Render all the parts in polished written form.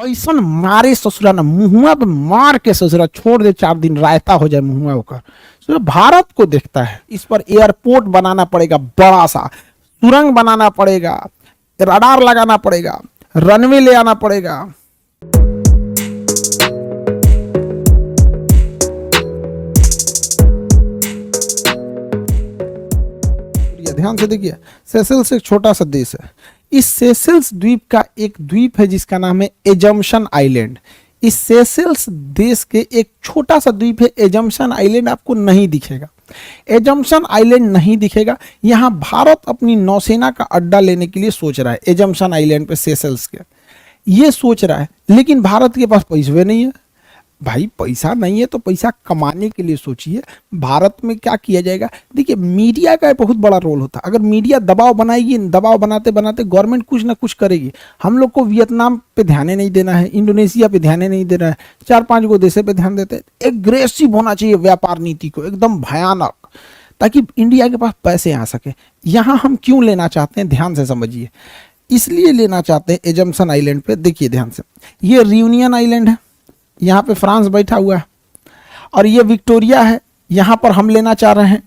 ऐसा मारे ससुरा ना मुहुआ पे मार के ससुरा छोड़ दे, 4 दिन रायता हो जाए मुहुआ होकर। ससुरा भारत को देखता है, इस पर एयरपोर्ट बनाना पड़ेगा, बड़ा सा सुरंग बनाना पड़ेगा, रडार लगाना पड़ेगा, रनवे ले आना पड़ेगा। ध्यान से देखिए, सेशेल्स एक छोटा सा देश है। इस सेशेल्स द्वीप का एक द्वीप है जिसका नाम है एजम्पशन आइलैंड। इस सेशेल्स देश के एक छोटा सा द्वीप है एजम्पशन आइलैंड, आपको नहीं दिखेगा। एजम्पशन आइलैंड नहीं दिखेगा। यहाँ भारत अपनी नौसेना का अड्डा लेने के लिए सोच रहा है, एजम्पशन आइलैंड पे सेशेल्स के ये सोच रहा है, लेकिन भारत के पास पैसे नहीं है। भाई पैसा नहीं है तो पैसा कमाने के लिए सोचिए। भारत में क्या किया जाएगा, देखिए मीडिया का बहुत बड़ा रोल होता है। अगर मीडिया दबाव बनाएगी, दबाव बनाते बनाते गवर्नमेंट कुछ ना कुछ करेगी। हम लोग को वियतनाम पे ध्यान नहीं देना है, इंडोनेशिया पे ध्यान नहीं देना है, 4-5 गो देशों पे ध्यान देते हैं। एग्रेसिव होना चाहिए व्यापार नीति को, एकदम भयानक, ताकि इंडिया के पास पैसे आ सके। यहाँ हम क्यों लेना चाहते हैं, ध्यान से समझिए। इसलिए लेना चाहते हैं एजम्पशन आइलैंड पे, देखिए ध्यान से, ये रियूनियन आइलैंड है, यहाँ पे फ्रांस बैठा हुआ है, और ये विक्टोरिया है, यहाँ पर हम लेना चाह रहे हैं,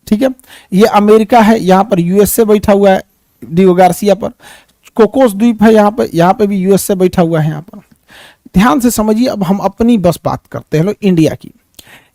ठीक है। ये अमेरिका है, यहाँ पर यूएसए बैठा हुआ है डियो गार्सिया पर। कोकोस द्वीप है यहाँ पे भी यूएसए बैठा हुआ है यहाँ पर। ध्यान से समझिए। अब हम अपनी बस बात करते हैं लो इंडिया की।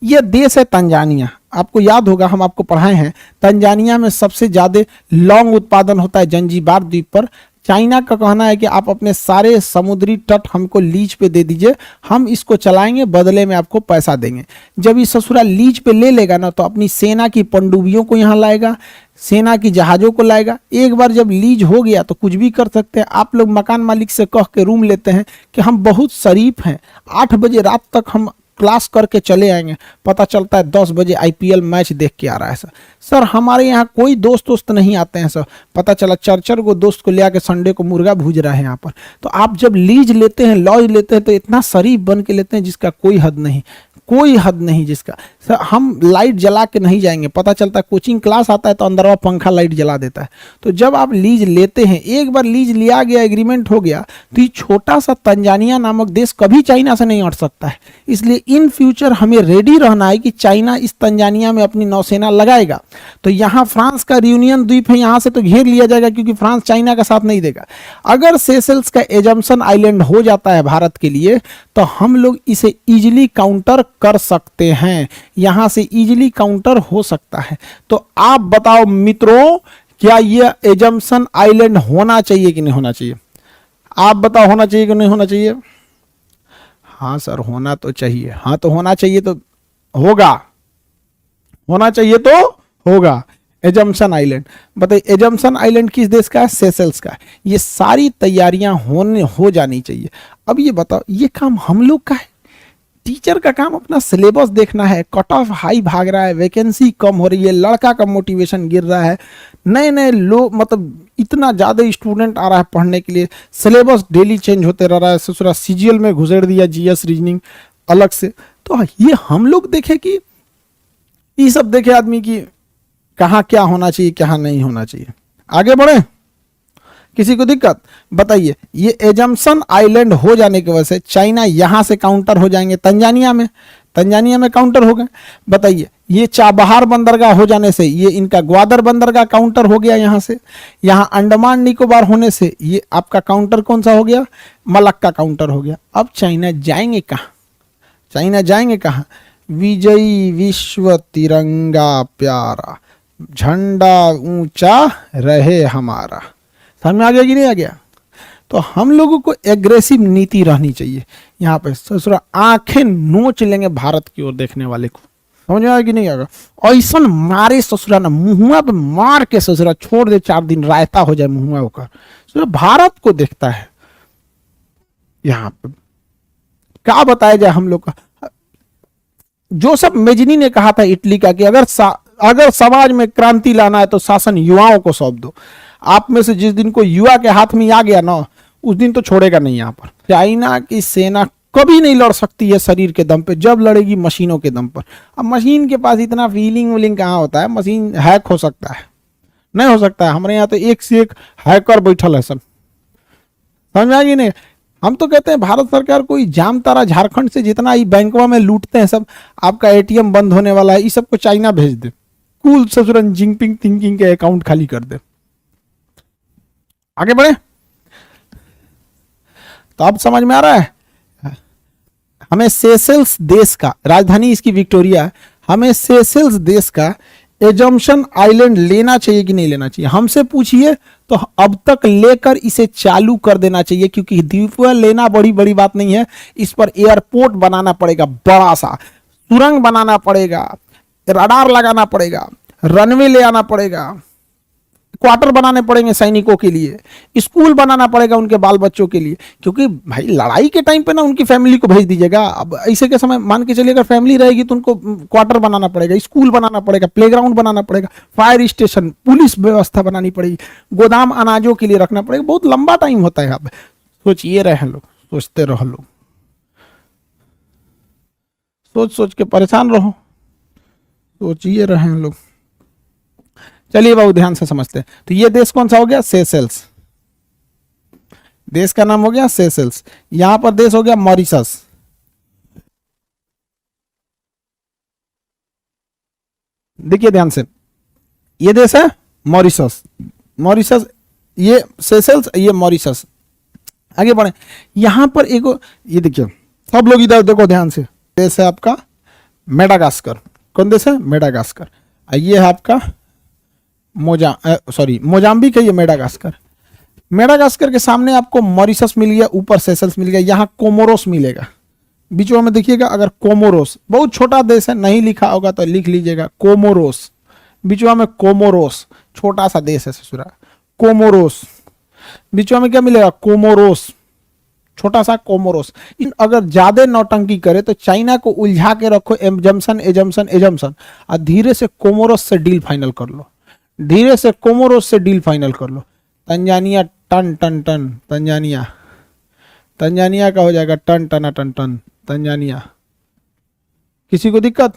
ये देश है तंजानिया, आपको याद होगा हम आपको पढ़ाए हैं, तंजानिया में सबसे ज्यादा लौंग उत्पादन होता है जंजीबार द्वीप पर। चाइना का कहना है कि आप अपने सारे समुद्री तट हमको लीज पे दे दीजिए, हम इसको चलाएंगे, बदले में आपको पैसा देंगे। जब ये ससुरा लीज पे ले लेगा ना, तो अपनी सेना की पनडुब्बियों को यहाँ लाएगा, सेना की जहाजों को लाएगा। एक बार जब लीज हो गया तो कुछ भी कर सकते हैं। आप लोग मकान मालिक से कह के रूम लेते हैं कि हम बहुत शरीफ हैं, 8 बजे रात तक हम क्लास करके चले आएंगे, पता चलता है 10 बजे आईपीएल मैच देख के आ रहा है। सर हमारे यहाँ कोई दोस्त नहीं आते हैं सर, पता चला 4-4 को दोस्त को ले आके संडे को मुर्गा भूज रहा है यहाँ पर। तो आप जब लीज लेते हैं, लॉज लेते हैं, तो इतना शरीफ बन के लेते हैं जिसका कोई हद नहीं, कोई हद नहीं जिसका। सर हम लाइट जला के नहीं जाएंगे, पता चलता है कोचिंग क्लास आता है तो अंदर पंखा लाइट जला देता है। तो जब आप लीज लेते हैं, एक बार लीज लिया गया, एग्रीमेंट हो गया, तो ये छोटा सा तंजानिया नामक देश कभी चाइना से नहीं हट सकता है। इसलिए इन फ्यूचर हमें रेडी रहना है कि चाइना इस तंजानिया में अपनी नौसेना लगाएगा। तो यहाँ फ्रांस का रियूनियन द्वीप है, यहाँ से तो घेर लिया जाएगा, क्योंकि फ्रांस चाइना का साथ नहीं देगा। अगर सेशेल्स का एजम्पशन आइलैंड हो जाता है भारत के लिए, तो हम लोग इसे इजिली काउंटर कर सकते हैं, यहां से इजीली काउंटर हो सकता है। तो आप बताओ मित्रों, क्या यह एजम्पशन आइलैंड होना चाहिए कि नहीं होना चाहिए? आप बताओ, होना चाहिए कि नहीं होना चाहिए? हाँ सर होना तो चाहिए। हाँ तो होना चाहिए तो होगा, होना चाहिए तो होगा। एजम्पशन आइलैंड, बताइए एजम्पशन आइलैंड किस देश का है? सेशेल्स का है। ये सारी तैयारियां हो जानी चाहिए। अब ये बताओ, ये काम हम लोग का है? टीचर का काम अपना सिलेबस देखना है। कट ऑफ हाई भाग रहा है, वैकेंसी कम हो रही है, लड़का का मोटिवेशन गिर रहा है, नए नए लोग, मतलब इतना ज़्यादा स्टूडेंट आ रहा है पढ़ने के लिए, सिलेबस डेली चेंज होते रह रहा है। ससुरा सीजीएल में घुसेड़ दिया जीएस रीजनिंग अलग से। तो ये हम लोग देखें कि ये सब देखे आदमी की कहाँ क्या होना चाहिए, क्या नहीं होना चाहिए। आगे बढ़े, किसी को दिक्कत? बताइए। ये एजम्पशन आइलैंड हो जाने की वजह से चाइना यहां से काउंटर हो जाएंगे तंजानिया में काउंटर हो गए। बताइए, ये चाबहार बंदरगाह हो जाने से ये इनका ग्वादर बंदरगाह काउंटर हो गया यहाँ से। यहाँ अंडमान निकोबार होने से ये आपका काउंटर कौन सा हो गया? मलक्का काउंटर हो गया। अब चाइना जाएंगे कहाँ? चाइना जाएंगे कहाँ? विजयी विश्व तिरंगा प्यारा, झंडा ऊंचा रहे हमारा। समझ में आ गया कि नहीं आ गया? तो हम लोगों को एग्रेसिव नीति रहनी चाहिए यहाँ पे। ससुरा आंखें नोच लेंगे भारत की ओर देखने वाले को। समझ में आया कि नहीं आएगा? ऐसा मारे ससुरा ना मुहुआ पे मार के ससुरा छोड़ दे, 4 दिन रायता हो जाए मुहुआ होकर। ससुरा भारत को देखता है यहाँ पे। क्या बताया जाए हम लोग का? जोसेफ मेजनी ने कहा था इटली का कि अगर समाज में क्रांति लाना है तो शासन युवाओं को सौंप दो। आप में से जिस दिन को युवा के हाथ में आ गया ना, उस दिन तो छोड़ेगा नहीं यहाँ पर। चाइना की सेना कभी नहीं लड़ सकती है शरीर के दम पे, जब लड़ेगी मशीनों के दम पर। अब मशीन के पास इतना फीलिंग वीलिंग कहाँ होता है? मशीन हैक हो सकता है? नहीं हो सकता है। हमारे यहाँ तो एक से एक हैकर बैठल है सब। समझ में आ गई नहीं? हम तो कहते हैं भारत सरकार कोई जाम तारा झारखंड से जितना ही बैंकवा में लूटते हैं सब, आपका एटीएम बंद होने वाला है, इस सबको चाइना भेज दे, कूल ससुरन जिनपिंग थिंकिंग के अकाउंट खाली कर दे। आगे बढ़े, तो अब समझ में आ रहा है हमें सेशेल्स देश का, राजधानी इसकी विक्टोरिया है, हमें सेशेल्स देश का एजम्पशन आइलैंड लेना चाहिए कि नहीं लेना चाहिए। हमसे पूछिए तो अब तक लेकर इसे चालू कर देना चाहिए, क्योंकि द्वीप लेना बड़ी बड़ी बात नहीं है, इस पर एयरपोर्ट बनाना पड़ेगा, बड़ा सा सुरंग बनाना पड़ेगा, रडार लगाना पड़ेगा, रनवे ले आना पड़ेगा, क्वार्टर बनाने पड़ेंगे सैनिकों के लिए, स्कूल बनाना पड़ेगा उनके बाल बच्चों के लिए, क्योंकि भाई लड़ाई के टाइम पे ना उनकी फैमिली को भेज दीजिएगा। अब ऐसे के समय मान के चलिए अगर फैमिली रहेगी तो उनको क्वार्टर बनाना पड़ेगा, स्कूल बनाना पड़ेगा, प्लेग्राउंड बनाना पड़ेगा, फायर स्टेशन, पुलिस व्यवस्था बनानी पड़ेगी, गोदाम अनाजों के लिए रखना पड़ेगा, बहुत लंबा टाइम होता है। अब सोचिए रहे लोग, सोचते रहो लोग, सोच सोच के परेशान रहो, सोचिए रहे लोग। चलिए बाबू ध्यान से समझते हैं। तो ये देश कौन सा हो गया, सेशेल्स, देश का नाम हो गया सेशेल्स। यहां पर देश हो गया मॉरिशस, देखिए ध्यान से, ये देश है मॉरिशस, मॉरिशस, ये सेशेल्स, ये मॉरिशस। आगे बढ़े, यहां पर एक, ये देखिए सब लोग इधर देखो ध्यान से, देश है आपका मेडागास्कर। कौन देश है, मेडागास्कर। ये है आपका मोजाम्बिक है, ये मेडागास्कर। मेडागास्कर के सामने आपको मॉरिशस मिल गया, ऊपर सेशेल्स मिल गया, यहाँ कोमोरोस मिलेगा बीच में देखिएगा। अगर कोमोरोस, बहुत छोटा देश है, नहीं लिखा होगा तो लिख लीजिएगा, कोमोरोस, बीच में कोमोरोस, छोटा सा देश है ससुरा, कोमोरोस। बीच में क्या मिलेगा, कोमोरोस, छोटा सा कोमोरोस। अगर ज्यादा नौटंकी करे तो चाइना को उलझा के रखो, एजम्पशन एजम्पशन एजम्पशन, और धीरे से कोमोरोस से डील फाइनल कर लो, धीरे से कोमोरोस से डील फाइनल कर लो। तंजानिया टन टन टन, तंजानिया, तंजानिया का हो जाएगा टन टना टन टन, तंजानिया। किसी को दिक्कत?